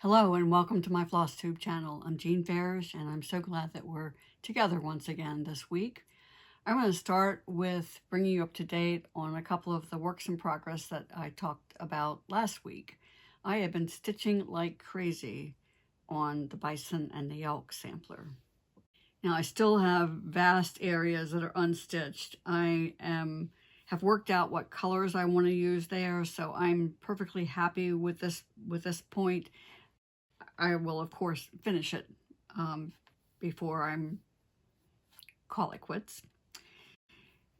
Hello and welcome to my FlossTube channel. I'm jeanfarish and I'm so glad that we're together once again this week. I'm going to start with bringing you up to date on a couple of the works in progress that I talked about last week. I have been stitching like crazy on the Bison and the Elk sampler. Now I still have vast areas that are unstitched. I have worked out what colors I want to use there, so I'm perfectly happy with this point. I will, of course, finish it before I'm call it quits.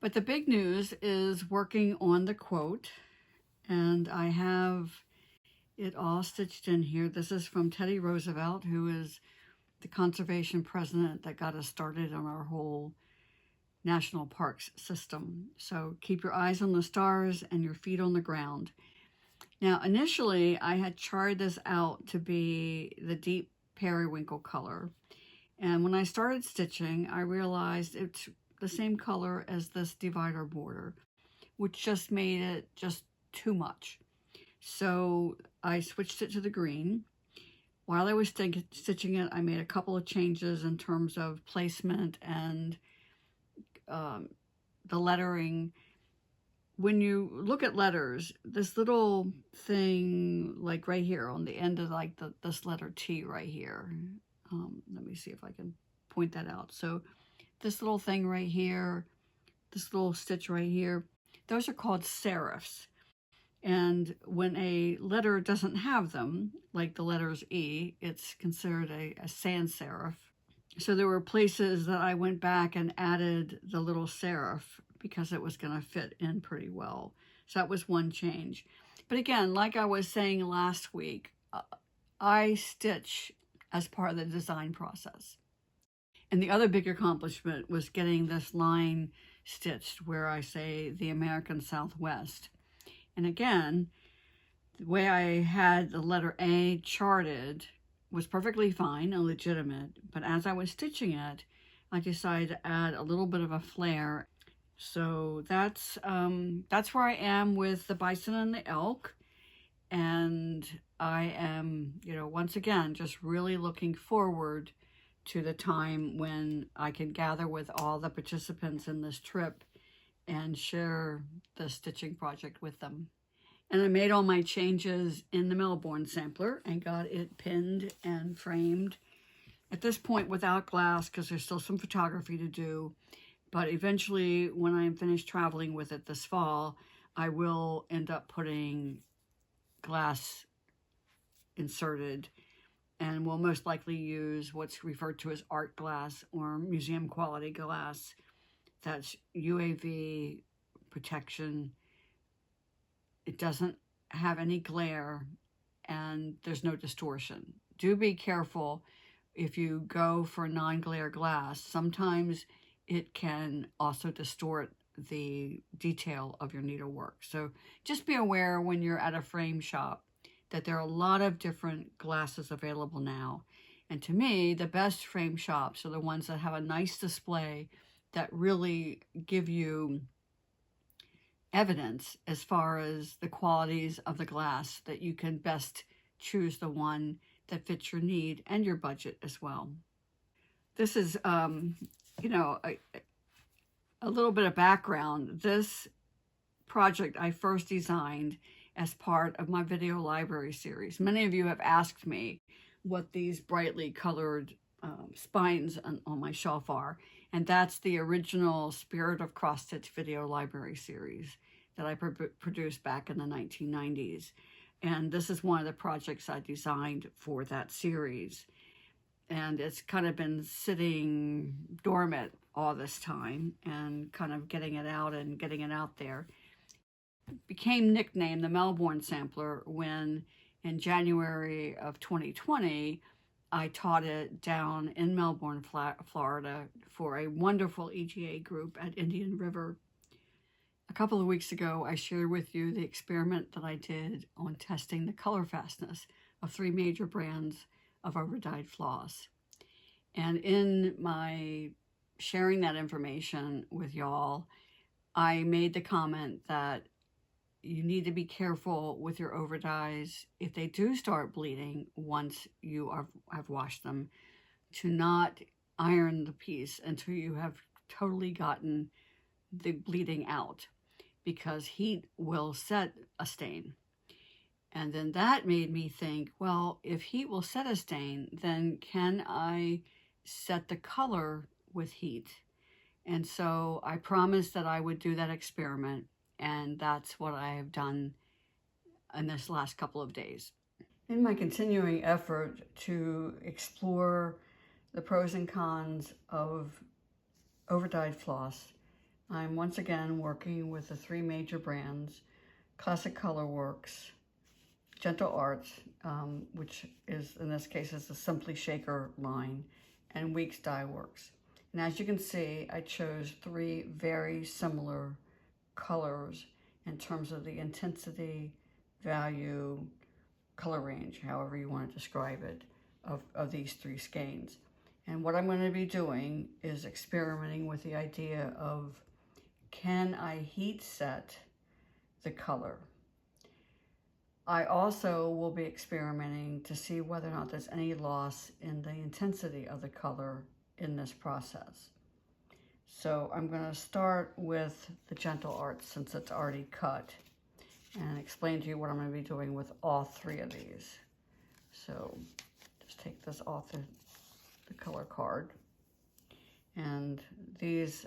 But the big news is working on the quote, and I have it all stitched in here. This is from Teddy Roosevelt, who is the conservation president that got us started on our whole national parks system. So keep your eyes on the stars and your feet on the ground. Now, initially, I had charted this out to be the deep periwinkle color. And when I started stitching, I realized it's the same color as this divider border, which just made it just too much. So I switched it to the green. While I was stitching it, I made a couple of changes in terms of placement and the lettering. When you look at letters, this little thing, like right here on the end of like this letter T right here. Let me see if I can point that out. So this little thing right here, this little stitch right here, those are called serifs. And when a letter doesn't have them, like the letters E, it's considered a sans serif. So there were places that I went back and added the little serif because it was going to fit in pretty well. So that was one change. But again, like I was saying last week, I stitch as part of the design process. And the other big accomplishment was getting this line stitched where I say the American Southwest. And again, the way I had the letter A charted was perfectly fine and legitimate. But as I was stitching it, I decided to add a little bit of a flare. So that's where I am with the Bison and the Elk. And I am, once again, just really looking forward to the time when I can gather with all the participants in this trip and share the stitching project with them. And I made all my changes in the Melbourne Sampler and got it pinned and framed. At this point without glass, because there's still some photography to do. But eventually, when I'm finished traveling with it this fall, I will end up putting glass inserted, and we'll most likely use what's referred to as art glass or museum quality glass. That's UAV protection. It doesn't have any glare and there's no distortion. Do be careful if you go for non-glare glass. Sometimes it can also distort the detail of your needlework. So just be aware when you're at a frame shop that there are a lot of different glasses available now. And to me, the best frame shops are the ones that have a nice display that really give you evidence as far as the qualities of the glass, that you can best choose the one that fits your need and your budget as well. This is, a little bit of background. This project I first designed as part of my video library series. Many of you have asked me what these brightly colored spines on my shelf are, and that's the original Spirit of Cross Stitch video library series that I produced back in the 1990s. And this is one of the projects I designed for that series. And it's kind of been sitting dormant all this time and kind of getting it out and getting it out there. It became nicknamed the Melbourne Sampler when in January of 2020, I taught it down in Melbourne, Florida for a wonderful EGA group at Indian River. A couple of weeks ago, I shared with you the experiment that I did on testing the colorfastness of 3 major brands of overdyed floss. And in my sharing that information with y'all, I made the comment that you need to be careful with your overdyes if they do start bleeding once you have washed them, to not iron the piece until you have totally gotten the bleeding out, because heat will set a stain. And then that made me think, well, if heat will set a stain, then can I set the color with heat? And so I promised that I would do that experiment, and that's what I have done in this last couple of days. In my continuing effort to explore the pros and cons of overdyed floss, I'm once again working with the three major brands: Classic Colorworks, Gentle Arts, which is, in this case, is the Simply Shaker line, and Weeks Dye Works. And as you can see, I chose three very similar colors in terms of the intensity, value, color range, however you want to describe it, of these three skeins. And what I'm going to be doing is experimenting with the idea of, can I heat set the color? I also will be experimenting to see whether or not there's any loss in the intensity of the color in this process. So I'm going to start with the Gentle Arts, since it's already cut, and explain to you what I'm going to be doing with all three of these. So just take this off the color card, and this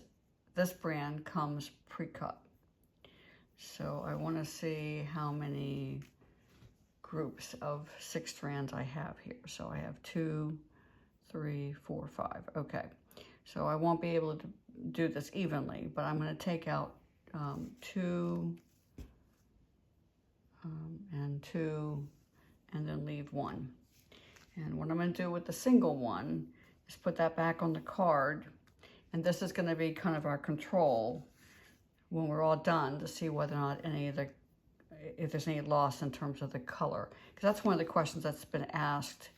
brand comes pre-cut. So I want to see how many groups of 6 strands I have here. So I have 2, 3, 4, 5. Okay, so I won't be able to do this evenly, but I'm going to take out 2 and 2, and then leave 1. And what I'm going to do with the single one is put that back on the card, and this is going to be kind of our control when we're all done, to see whether or not if there's any loss in terms of the color, because that's one of the questions that's been asked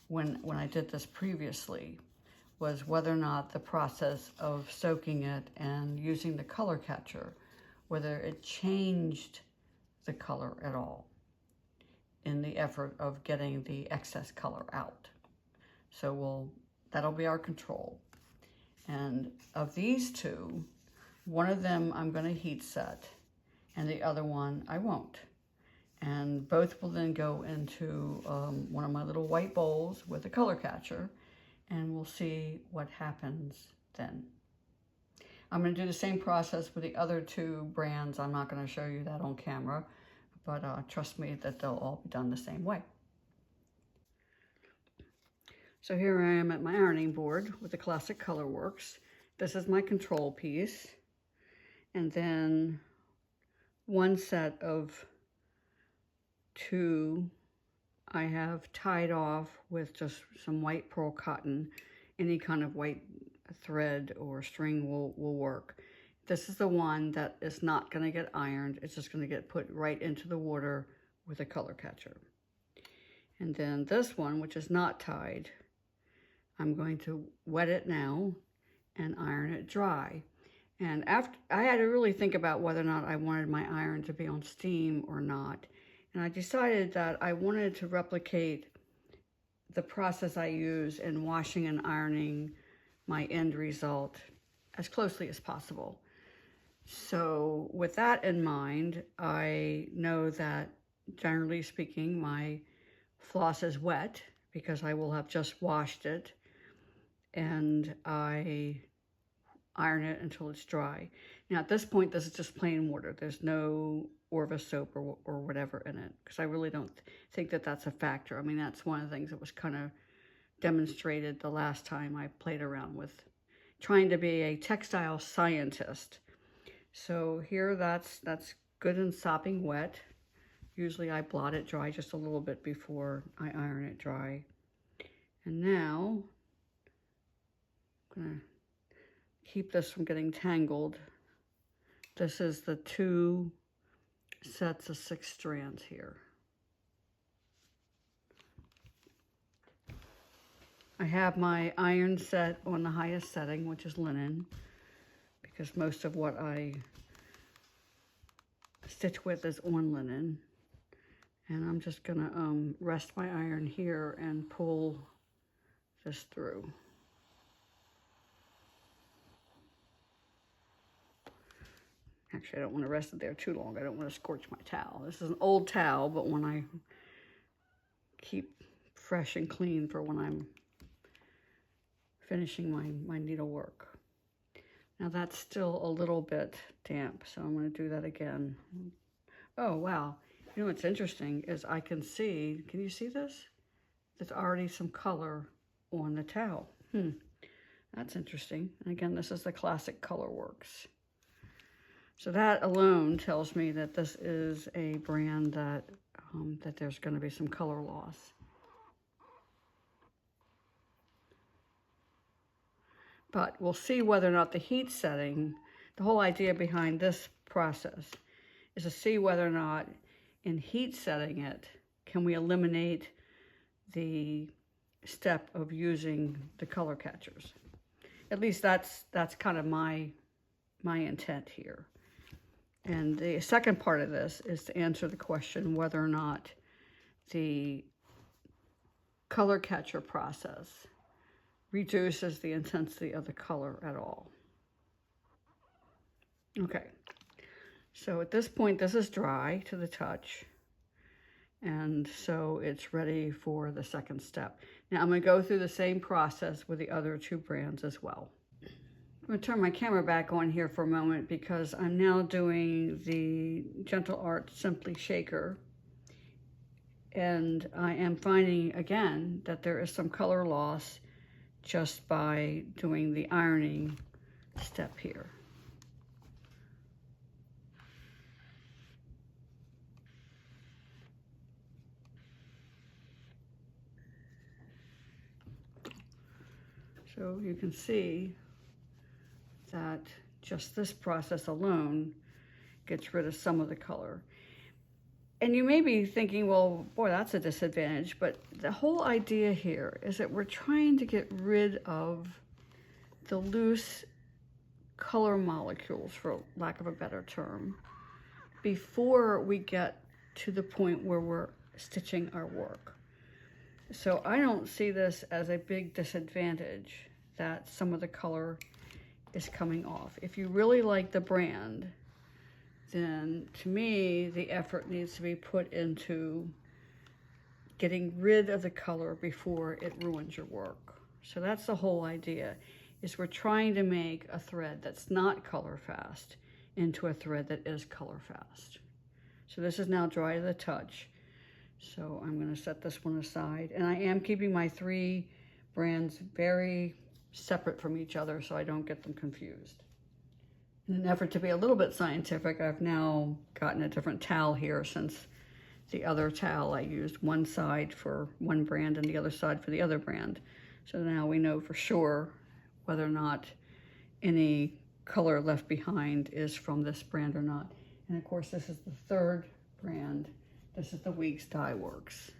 when I did this previously, was whether or not the process of soaking it and using the color catcher, whether it changed the color at all in the effort of getting the excess color out. So that'll be our control. And of these two, one of them I'm going to heat set, and the other one I won't. And both will then go into one of my little white bowls with a color catcher, and we'll see what happens then. I'm going to do the same process with the other 2 brands. I'm not going to show you that on camera, but trust me that they'll all be done the same way. So here I am at my ironing board with the Classic Colorworks. This is my control piece. And then one set of 2 I have tied off with just some white pearl cotton. Any kind of white thread or string will work. This is the one that is not going to get ironed. It's just going to get put right into the water with a color catcher. And then this one, which is not tied, I'm going to wet it now and iron it dry. And after, I had to really think about whether or not I wanted my iron to be on steam or not. And I decided that I wanted to replicate the process I use in washing and ironing my end result as closely as possible. So with that in mind, I know that generally speaking, my floss is wet because I will have just washed it, and I iron it until it's dry. Now at this point, this is just plain water. There's no Orva soap or whatever in it, because I really don't think that that's a factor. I mean, that's one of the things that was kind of demonstrated the last time I played around with trying to be a textile scientist. So here that's good and sopping wet. Usually I blot it dry just a little bit before I iron it dry. And now I'm gonna keep this from getting tangled. This is the 2 sets of 6 strands here. I have my iron set on the highest setting, which is linen, because most of what I stitch width is on linen. And I'm just gonna rest my iron here and pull this through. Actually, I don't want to rest it there too long. I don't want to scorch my towel. This is an old towel, but one I keep fresh and clean for when I'm finishing my needlework. Now that's still a little bit damp, so I'm going to do that again. Oh, wow. You know what's interesting is I can see, can you see this? There's already some color on the towel. That's interesting. And again, this is the classic Colorworks. So that alone tells me that this is a brand that that there's going to be some color loss. But we'll see whether or not the heat setting, the whole idea behind this process is to see whether or not in heat setting it, can we eliminate the step of using the color catchers. At least that's kind of my intent here. And the second part of this is to answer the question whether or not the color catcher process reduces the intensity of the color at all. Okay, so at this point, this is dry to the touch. And so it's ready for the second step. Now I'm gonna go through the same process with the other two brands as well. I'm going to turn my camera back on here for a moment because I'm now doing the Gentle Art Simply Shaker. And I am finding, again, that there is some color loss just by doing the ironing step here. So you can see that just this process alone gets rid of some of the color. And you may be thinking, well, boy, that's a disadvantage, but the whole idea here is that we're trying to get rid of the loose color molecules, for lack of a better term, before we get to the point where we're stitching our work. So I don't see this as a big disadvantage that some of the color is coming off. If you really like the brand, then to me, the effort needs to be put into getting rid of the color before it ruins your work. So that's the whole idea, is we're trying to make a thread that's not color fast into a thread that is color fast. So this is now dry to the touch. So I'm going to set this one aside. And I am keeping my three brands very separate from each other so I don't get them confused. In an effort to be a little bit scientific, I've now gotten a different towel here, since the other towel I used one side for one brand and the other side for the other brand. So now we know for sure whether or not any color left behind is from this brand or not. And of course, this is the third brand. This is the Weeks Dye Works.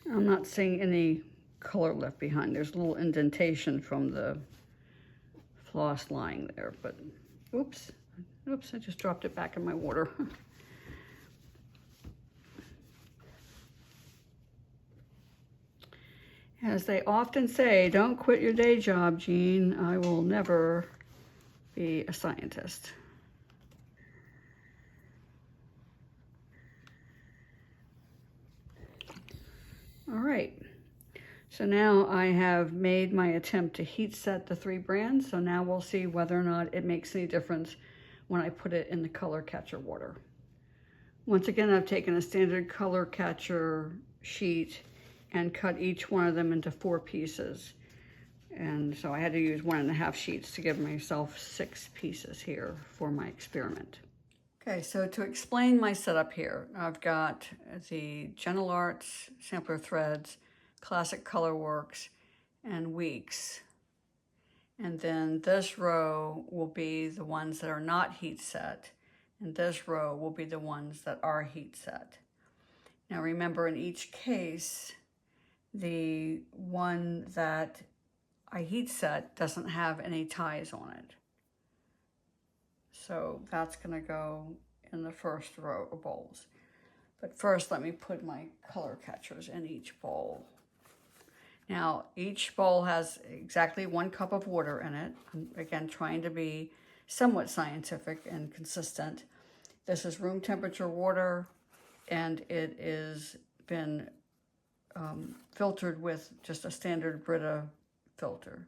I'm not seeing any color left behind. There's a little indentation from the floss lying there, but oops, I just dropped it back in my water. As they often say, don't quit your day job, Jean. I will never be a scientist. All right, so now I have made my attempt to heat set the three brands. So now we'll see whether or not it makes any difference when I put it in the color catcher water. Once again, I've taken a standard color catcher sheet and cut each one of them into 4 pieces. And so I had to use 1.5 sheets to give myself 6 pieces here for my experiment. Okay, so to explain my setup here, I've got the Gentle Arts sampler threads, Classic Colorworks, and Weeks. And then this row will be the ones that are not heat set, and this row will be the ones that are heat set. Now remember, in each case, the one that I heat set doesn't have any ties on it. So that's gonna go in the first row of bowls. But first, let me put my color catchers in each bowl. Now, each bowl has exactly 1 cup of water in it. I'm, again, trying to be somewhat scientific and consistent. This is room temperature water, and it is been filtered with just a standard Brita filter.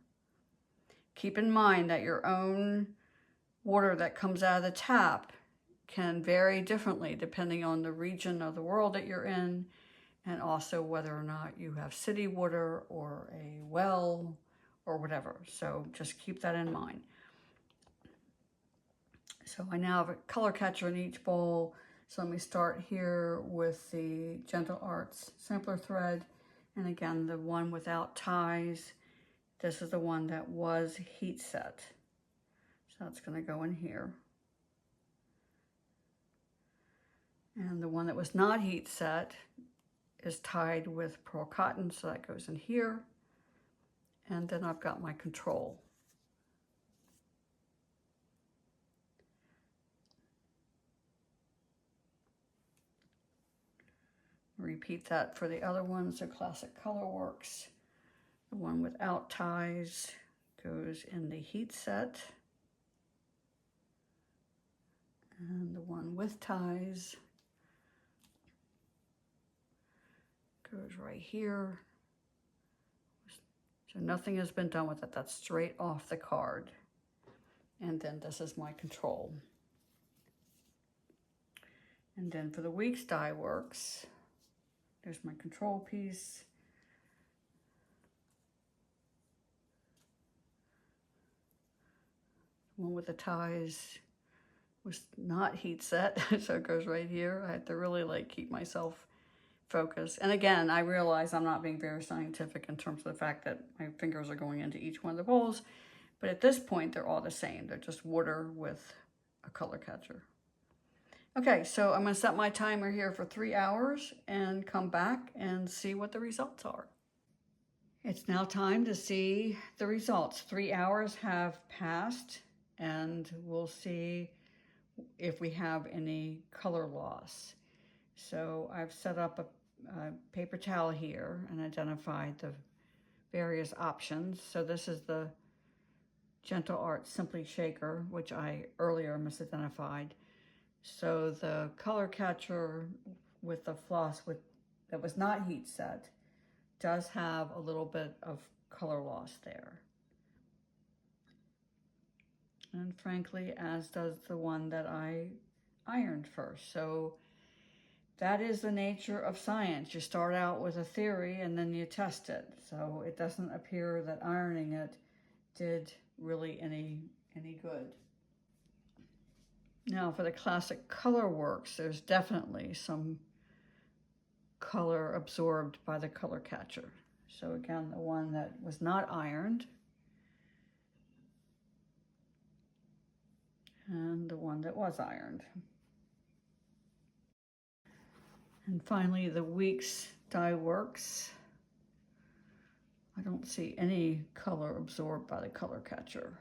Keep in mind that your own water that comes out of the tap can vary differently depending on the region of the world that you're in, and also whether or not you have city water or a well or whatever. So just keep that in mind. So I now have a color catcher in each bowl. So let me start here with the Gentle Arts sampler thread. And again, the one without ties. This is the one that was heat set. So that's gonna go in here. And the one that was not heat set is tied with pearl cotton, so that goes in here. And then I've got my control. Repeat that for the other ones, the Classic Colorworks. The one without ties goes in the heat set. And the one with ties goes right here. So nothing has been done with it. That's straight off the card. And then this is my control. And then for the Weeks die works, there's my control piece. One with the ties was not heat set, so it goes right here. I have to really like keep myself focused. And again, I realize I'm not being very scientific in terms of the fact that my fingers are going into each one of the bowls, but at this point, they're all the same. They're just water with a color catcher. Okay, so I'm gonna set my timer here for 3 hours and come back and see what the results are. It's now time to see the results. 3 hours have passed, and we'll see if we have any color loss. So I've set up a paper towel here and identified the various options. So this is the Gentle Arts Simply Shaker, which I earlier misidentified. So the color catcher with the floss that was not heat set does have a little bit of color loss there. And frankly, as does the one that I ironed first. So that is the nature of science. You start out with a theory and then you test it. So it doesn't appear that ironing it did really any good. Now for the Classic Colorworks, there's definitely some color absorbed by the color catcher. So again, the one that was not ironed, and the one that was ironed. And finally, the Weeks die works. I don't see any color absorbed by the color catcher.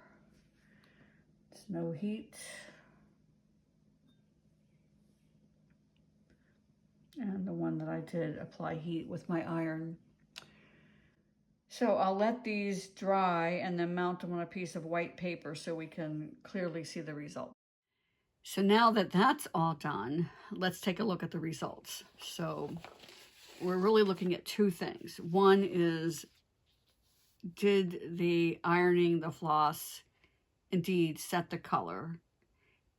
It's no heat. And the one that I did apply heat with my iron. So I'll let these dry and then mount them on a piece of white paper so we can clearly see the result. So now that that's all done, let's take a look at the results. So we're really looking at 2 things. One is, did the ironing the floss indeed set the color?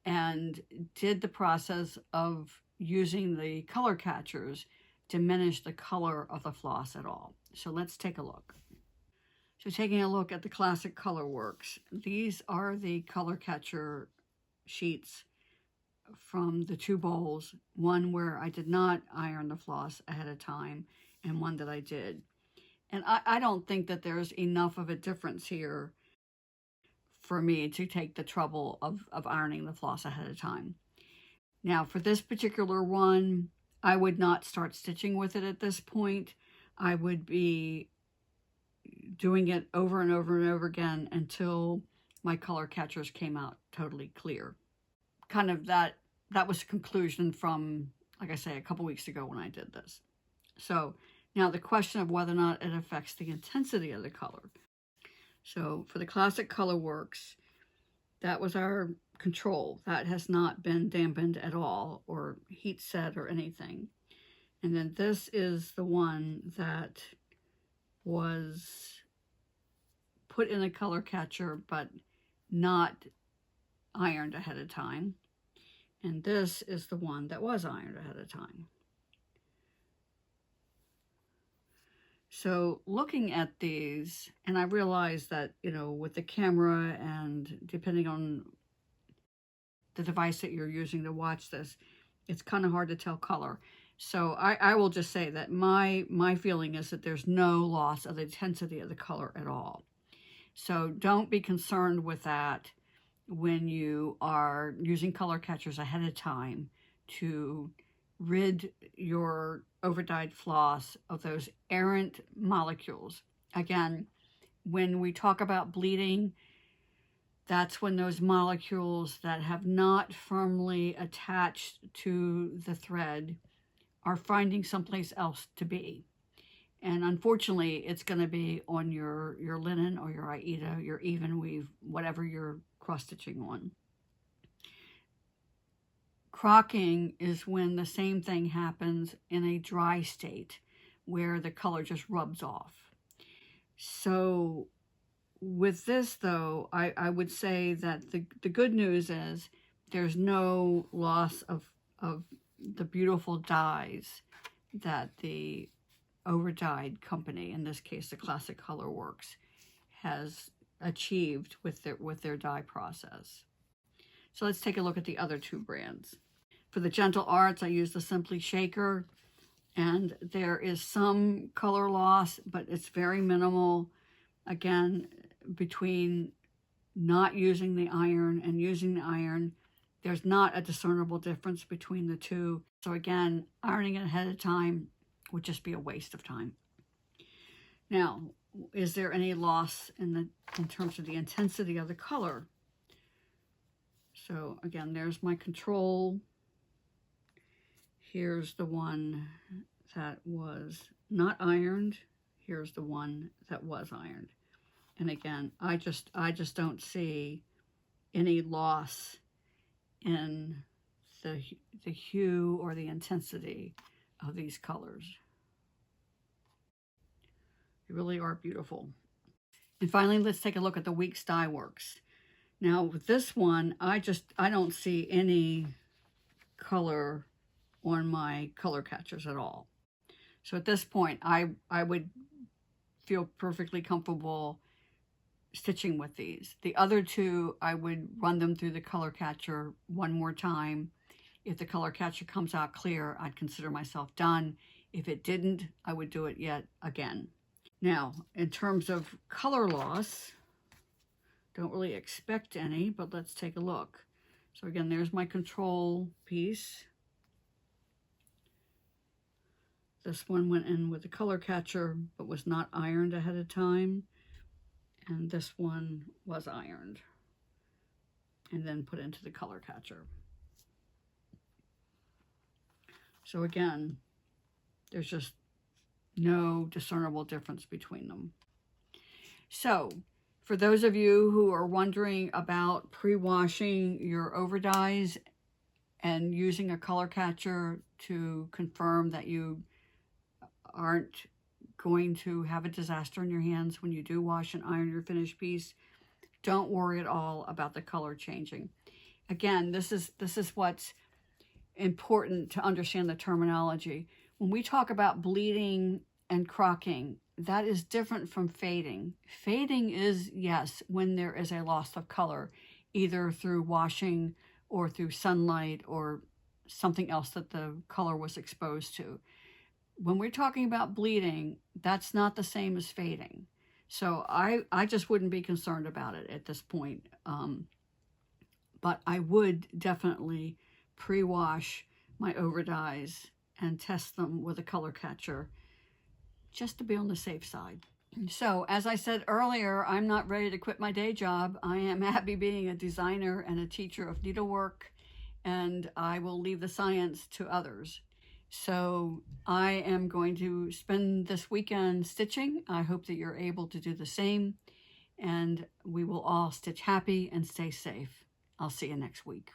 And did the process of using the color catchers diminish the color of the floss at all? So let's take a look. So taking a look at the Classic Colorworks, these are the color catcher sheets from the two bowls, one where I did not iron the floss ahead of time and one that I did. And I don't think that there's enough of a difference here for me to take the trouble of ironing the floss ahead of time. Now for this particular one, I would not start stitching with it at this point. I would be doing it over and over and over again until my color catchers came out totally clear. Kind of that was the conclusion from, like I say, a couple weeks ago when I did this. So now the question of whether or not it affects the intensity of the color. So for the Classic Colorworks, that was our control. That has not been dampened at all or heat set or anything. And then this is the one that was put in a color catcher but not ironed ahead of time. And this is the one that was ironed ahead of time. So looking at these, and I realized that, you know, with the camera and depending on the device that you're using to watch this, it's kind of hard to tell color. So I will just say that my feeling is that there's no loss of the intensity of the color at all. So don't be concerned with that when you are using color catchers ahead of time to rid your overdyed floss of those errant molecules. Again, when we talk about bleeding, that's when those molecules that have not firmly attached to the thread are finding someplace else to be. And unfortunately, it's going to be on your linen or your Aida, your even weave, whatever you're cross-stitching on. Crocking is when the same thing happens in a dry state where the color just rubs off. So with this though, I would say that the good news is there's no loss of the beautiful dyes that the overdyed company, in this case the Classic Colorworks, has achieved with their dye process. So let's take a look at the other two brands. For the Gentle Arts, I use the Simply Shaker, and there is some color loss, but it's very minimal. Again, between not using the iron and using the iron, there's not a discernible difference between the two. So again, ironing it ahead of time would just be a waste of time. Now, is there any loss in terms of the intensity of the color? So again, there's my control. Here's the one that was not ironed. Here's the one that was ironed. And again, I just don't see any loss in the hue or the intensity of these colors. They really are beautiful. And finally, let's take a look at the Weeks Dye Works. Now with this one, I don't see any color on my color catchers at all. So at this point, I would feel perfectly comfortable stitching with these. The other two, I would run them through the color catcher one more time. If the color catcher comes out clear, I'd consider myself done. If it didn't, I would do it yet again. Now, in terms of color loss, don't really expect any, but let's take a look. So again, there's my control piece. This one went in with the color catcher, but was not ironed ahead of time. And this one was ironed and then put into the color catcher. So again, there's just no discernible difference between them. So for those of you who are wondering about pre-washing your overdyes and using a color catcher to confirm that you aren't going to have a disaster in your hands when you do wash and iron your finished piece, don't worry at all about the color changing. Again, this is what's important to understand the terminology. When we talk about bleeding and crocking, that is different from fading. Fading is, yes, when there is a loss of color, either through washing or through sunlight or something else that the color was exposed to. When we're talking about bleeding, that's not the same as fading. So I just wouldn't be concerned about it at this point. But I would definitely pre-wash my overdyes and test them with a color catcher just to be on the safe side. So as I said earlier, I'm not ready to quit my day job. I am happy being a designer and a teacher of needlework, and I will leave the science to others. So I am going to spend this weekend stitching. I hope that you're able to do the same, and we will all stitch happy and stay safe. I'll see you next week.